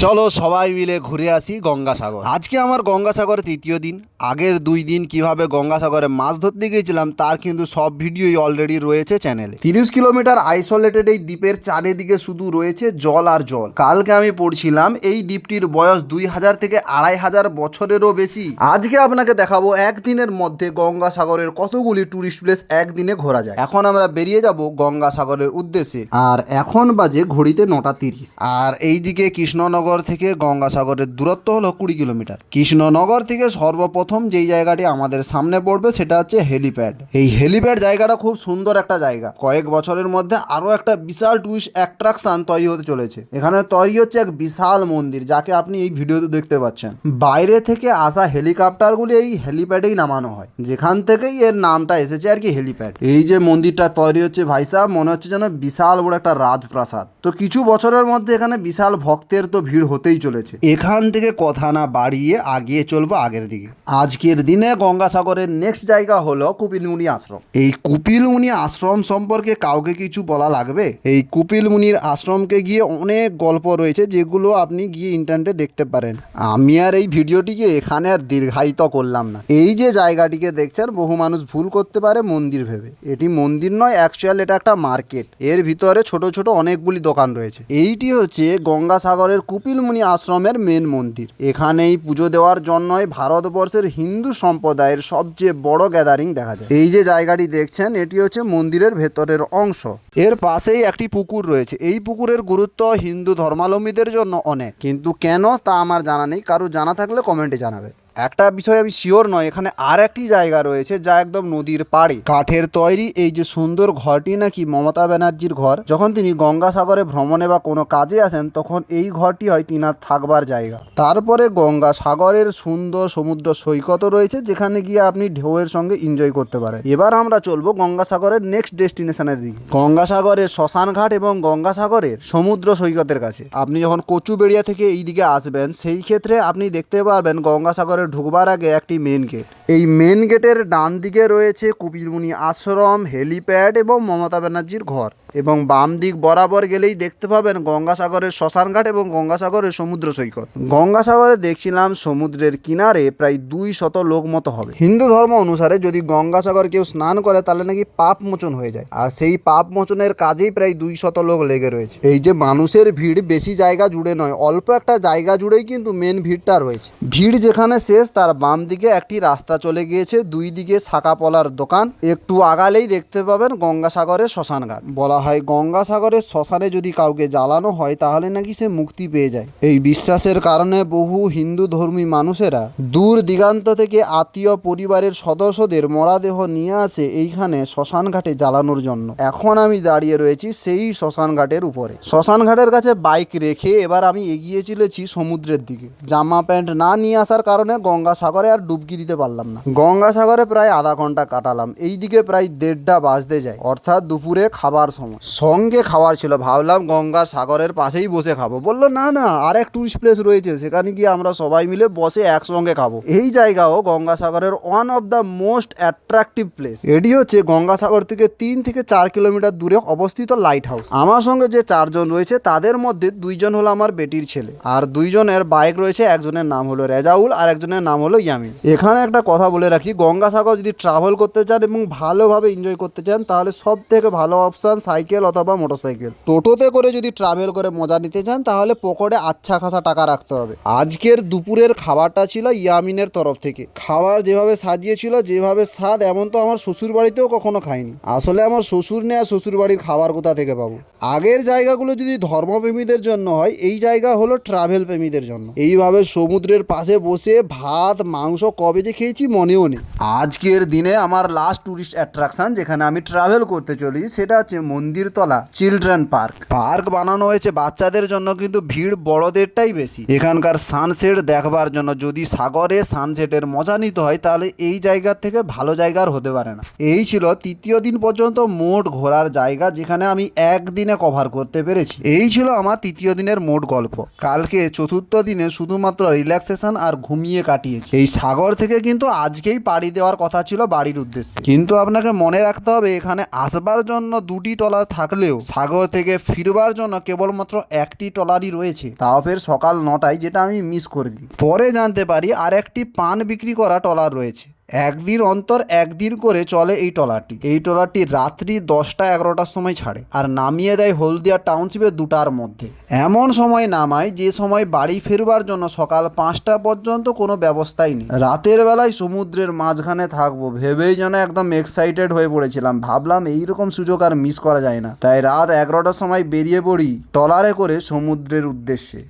চলো সবাই মিলে ঘুরে আসি গঙ্গাসাগর। আজকে আমার গঙ্গাসাগরে তৃতীয় দিন। আগের 2 দিন কিভাবে গঙ্গাসাগরে মাছ ধরতে গিয়েছিলাম তার কিন্তু সব ভিডিওই অলরেডি রয়েছে চ্যানেলে। 30 কিলোমিটার আইসোলেটেড এই দ্বীপের চারিদিকে শুধু রয়েছে জল আর জল। কালকে আমি পড়ছিলাম এই দ্বীপটির বয়স 2000 থেকে 2500 বছরেরও বেশি। আজকে আপনাকে দেখাবো একদিনের মধ্যে গঙ্গাসাগরের কতগুলি টুরিস্ট প্লেস একদিনে ঘোরা যায়। এখন আমরা বেরিয়ে যাব গঙ্গাসাগরের উদ্দেশ্যে। আর এখন বাজে ঘড়িতে 9:30। আর এইদিকে কৃষ্ণনগর থেকে গঙ্গাসাগরের দূরত্ব হলো 20 কিলোমিটার। কৃষ্ণনগর থেকে সর্বপ্রথম যেই জায়গাটি আমাদের সামনে পড়বে সেটা হচ্ছে হেলিপ্যাড। এই হেলিপ্যাড জায়গাটা খুব সুন্দর একটা জায়গা। কয়েক বছরের মধ্যে আরো একটা বিশাল টুরিস্ট অ্যাট্রাকশন তৈরি হতে চলেছে। এখানে তৈরি হচ্ছে এক বিশাল মন্দির, যাকে আপনি এই ভিডিওতে দেখতে পাচ্ছেন। বাইরে থেকে আসা হেলিকপ্টারগুলি এই হেলিপ্যাডেই নামানো হয়, যেখান থেকেই এর নামটা এসেছে আর কি, হেলিপ্যাড। এই যে মন্দিরটা তৈরি হচ্ছে ভাই সাহেব, মনে হচ্ছে যেন বিশাল বড় একটা রাজপ্রাসাদ। তো কিছু বছরের মধ্যে এখানে বিশাল ভক্তের তো ভিড় হতেই চলেছে। এখান থেকে কথা না বাড়িয়ে আগিয়ে চলবো আগের দিকে। আজকের দিনে গঙ্গাসাগরের নেক্সট জায়গা হলো কুপিলমুনি আশ্রম। এই কুপিলমুনি আশ্রম সম্পর্কে কাউকে কিছু বলা লাগবে? এই কুপিলমুনির আশ্রমকে গিয়ে অনেক গল্প রয়েছে, যেগুলো আপনি গিয়ে ইন্টারনেটে দেখতে পারেন। আমি আর এই ভিডিওটিকে এখানে আর দীর্ঘায়িত করলাম না। এই যে জায়গাটিকে দেখছেন, বহু মানুষ ভুল করতে পারে মন্দির ভেবে। এটি মন্দির নয়, অ্যাকচুয়াল এটা একটা মার্কেট। এর ভিতরে ছোট ছোট অনেকগুলি দোকান রয়েছে। এইটি হচ্ছে গঙ্গাসাগরের কুপিলমুনি আশ্রমের মেন মন্দির। এখানেই পুজো দেওয়ার জন্যই ভারতবর্ষের হিন্দু সম্প্রদায়ের সবচেয়ে বড় গ্যাদারিং দেখা যায়। এই যে জায়গাটি দেখছেন, এটি হচ্ছে মন্দিরের ভেতরের অংশ। এর পাশেই একটি পুকুর রয়েছে। এই পুকুরের গুরুত্ব হিন্দু ধর্মাবলম্বীদের জন্য অনেক, কিন্তু কেন তা আমার জানা নেই। কারো জানা থাকলে কমেন্টে জানাবে। একটা বিষয় আমি শিওর নয়, এখানে আর একটি জায়গা রয়েছে যা একদম নদীর পাড়ে কাঠের তৈরি। এই যে সুন্দর ঘরটি নাকি মমতা ব্যানার্জির ঘর। যখন তিনি গঙ্গাসাগরে ভ্রমণে বা কোনো কাজে আসেন, তখন এই ঘরটি হয় তিনার থাকবার জায়গা। তারপরে গঙ্গাসাগরের সুন্দর সমুদ্র সৈকতও রয়েছে, যেখানে গিয়ে আপনি ঢেউয়ের সঙ্গে এনজয় করতে পারেন। এবার আমরা চলবো গঙ্গাসাগরের নেক্সট ডেস্টিনেশনের দিকে। গঙ্গাসাগরের শ্মশানঘাট এবং গঙ্গাসাগরের সমুদ্র সৈকতের কাছে আপনি যখন কচুবেড়িয়া থেকে এই দিকে আসবেন, সেই ক্ষেত্রে আপনি দেখতে পারবেন গঙ্গাসাগরে ঢুকবার আগে একটি মেন গেট। এই মেন গেটের ডান দিকে রয়েছে কুপিলমুনি আশ্রম, হেলিপ্যাড এবং মমতা ব্যানার্জির ঘর। এবং বাম দিক বরাবর গেলেই দেখতে পাবেন গঙ্গাসাগরের শ্মশানঘাট এবং গঙ্গাসাগরের সমুদ্র সৈকত। গঙ্গাসাগরে দেখছিলাম সমুদ্রের কিনারে প্রায় 200 লোক মতো হবে। হিন্দু ধর্ম অনুসারে যদি গঙ্গাসাগর কেউ স্নান করে তাহলে নাকি পাপ মোচন হয়ে যায়, আর সেই পাপ মোচনের কাজেই প্রায় 200 লোক লেগে রয়েছে। এই যে মানুষের ভিড় বেশি জায়গা জুড়ে নয়, অল্প একটা জায়গা জুড়েই কিন্তু মেন ভিড়টা রয়েছে। ভিড় যেখানে শেষ, তার বাম দিকে একটি রাস্তা চলে গিয়েছে, দুই দিকে শাঁকাপলার দোকান। একটু আগালেই দেখতে পাবেন গঙ্গাসাগরের শ্মশানঘাট। বলা হয় গঙ্গাসাগরের শ্মশানে যদি কাউকে জ্বালানো হয় তাহলে নাকি সে মুক্তি পেয়ে যায়। এই বিশ্বাসের কারণে বহু হিন্দু ধর্মী মানুষেরা দূর দিগান্ত থেকে আত্মীয় পরিবারের সদস্যদের মরাদেহ নিয়ে আসে এইখানে শ্মশানঘাটে জ্বালানোর জন্য। এখন আমি দাঁড়িয়ে রয়েছি সেই শ্মশানঘাটের উপরে। শ্মশানঘাটের কাছে বাইক রেখে এবার আমি এগিয়ে চলেছি সমুদ্রের দিকে। জামা প্যান্ট না নিয়ে আসার কারণে গঙ্গাসাগরে আর ডুবকি দিতে পারলাম না। গঙ্গাসাগরে প্রায় আধা ঘন্টা কাটালাম। এইদিকে প্রায় 1:30 বাজতে যায়, অর্থাৎ দুপুরে খাবার সময়। সঙ্গে খাবার ছিল, ভাবলাম গঙ্গাসাগরের পাশেই বসে খাবো। বললো না না, আর এক টুরিস্ট প্লেস রয়েছে, সেখানে গিয়ে আমরা সবাই মিলে বসে একসঙ্গে খাবো। এই জায়গাও গঙ্গাসাগরের one of the most attractive place. এটি হচ্ছে গঙ্গাসাগর থেকে 3 থেকে 4 কিলোমিটার দূরে অবস্থিত লাইট হাউস। আমার সঙ্গে যে 4 জন রয়েছে তাদের মধ্যে 2 জন হলো আমার বেটির ছেলে, আর 2 জনের বাইক রয়েছে। একজনের নাম হলো রেজাউল আর একজনের নাম হলো ইয়ামিন। এখানে একটা কথা বলে রাখি, গঙ্গাসাগর যদি ট্রাভেল করতে চান এবং ভালোভাবে এনজয় করতে চান তাহলে সব থেকে ভালো অপশন সাইকেল অথবা মোটরসাইকেল। টোটোতে করে যদি ট্রাভেল করে মজা নিতে চান তাহলে পকেটে আচ্ছা খাসা টাকা রাখতে হবে। আজকের দুপুরের খাবারটা ছিল ইয়ামিনের তরফ থেকে। খাবার যেভাবে সাজিয়েছিল, যেভাবে স্বাদ, এমন তো আমার শ্বশুর বাড়িতেও কখনো খাইনি। আসলে আমার শ্বশুর নেই, আর শ্বশুর বাড়ির খাবার কোথা থেকে পাবো। আগের জায়গাগুলো যদি ধর্মপ্রেমীদের জন্য হয়, এই জায়গা হলো ট্রাভেল প্রেমীদের জন্য। এইভাবে সমুদ্রের পাশে বসে ভাত মাংস কবে যে খেয়েছি মনেও নেই। আজকের দিনে আমার লাস্ট টুরিস্ট অ্যাট্রাকশন যেখানে আমি ট্রাভেল করতে চলি সেটা হচ্ছে মন্দিরতলা চিলড্রেন পার্ক বানানো হয়েছে বাচ্চাদের জন্য, কিন্তু ভিড় বড়দেরটাই বেশি। এখানকার সানসেট দেখবার জন্য যদি সাগরে সানসেটের মজা নিতে হয় তাহলে এই জায়গার থেকে ভালো জায়গা আর হতে পারে না। এই ছিল তৃতীয় দিন পর্যন্ত মোট ঘোরার জায়গা, যেখানে আমি একদিনে কভার করতে পেরেছি। এই ছিল আমার তৃতীয় দিনের মোট গল্প। কালকে চতুর্থ দিনে শুধুমাত্র রিল্যাক্সেশন আর ঘুমিয়ে কাটিয়েছি। এই সাগর থেকে কিন্তু আজকেই পাড়ি দেওয়ার কথা ছিল বাড়ির উদ্দেশ্যে, কিন্তু আপনাকে মনে রাখতে হবে এখানে আসবার জন্য দুটি ট্রলার থাকলেও সাগর থেকে ফিরবার জন্য কেবলমাত্র একটি ট্রলারই রয়েছে, তাও ফের সকাল 9টায়, যেটা আমি মিস করে দিই। পরে জানতে পারি আর একটি পান বিক্রি করা ট্রলার রয়েছে। একদিন অন্তর একদিন করে চলে এই ট্রলারটি। এই ট্রলারটি রাত্রি 10টা 11টার সময় ছাড়ে আর নামিয়ে দেয় হলদিয়া টাউনশিপে 2টার মধ্যে। এমন সময় নামায় যে সময় বাড়ি ফেরবার জন্য সকাল 5টা পর্যন্ত কোনো ব্যবস্থাই নেই। রাতের বেলায় সমুদ্রের মাঝখানে থাকবো ভেবেই যেন একদম এক্সাইটেড হয়ে পড়েছিলাম। ভাবলাম এইরকম সুযোগ আর মিস করা যায় না, তাই রাত 11টার সময় বেরিয়ে পড়ি ট্রলারে করে সমুদ্রের উদ্দেশ্যে।